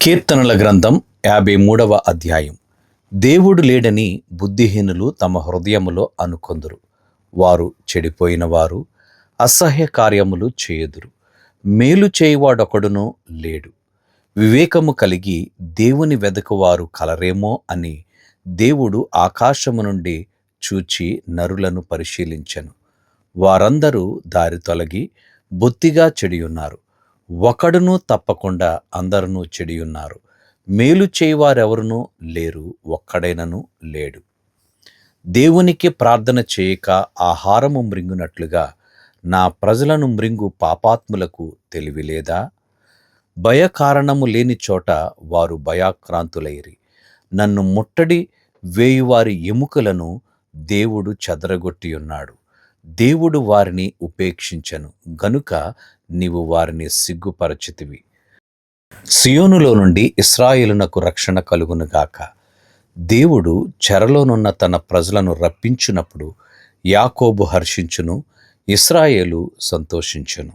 కీర్తనల గ్రంథం 53వ అధ్యాయం. దేవుడు లేడని బుద్ధిహీనులు తమ హృదయములో అనుకొందురు. వారు చెడిపోయిన వారు, అసహ్య కార్యములు చేయుదురు. మేలు చేయువాడొకడునూ లేడు. వివేకము కలిగి దేవుని వెదకువారు కలరేమో అని దేవుడు ఆకాశము నుండి చూచి నరులను పరిశీలించెను. వారందరూ దారి తొలగి బొత్తిగా చెడియున్నారు. ఒకడునూ తప్పకుండా అందరునూ చెడియున్నారు. మేలు చేయువారెవరునూ లేరు, ఒక్కడైనను లేడు. దేవునికి ప్రార్థన చేయక ఆహారము మృంగునట్లుగా నా ప్రజలను మృంగు పాపాత్ములకు తెలివి లేదా? భయకారణము లేని చోట వారు భయాక్రాంతులైరి. నన్ను ముట్టడి వేయువారి ఎముకలను దేవుడు చెదరగొట్టియున్నాడు. దేవుడు వారిని ఉపేక్షించెను గనుక నీవు వారిని సిగ్గుపరచితివి. సియోనులో నుండి ఇశ్రాయేలునకు రక్షణ కలుగునుగాక. దేవుడు చెరలోనున్న తన ప్రజలను రప్పించినప్పుడు యాకోబు హర్షించును, ఇశ్రాయేలు సంతోషించును.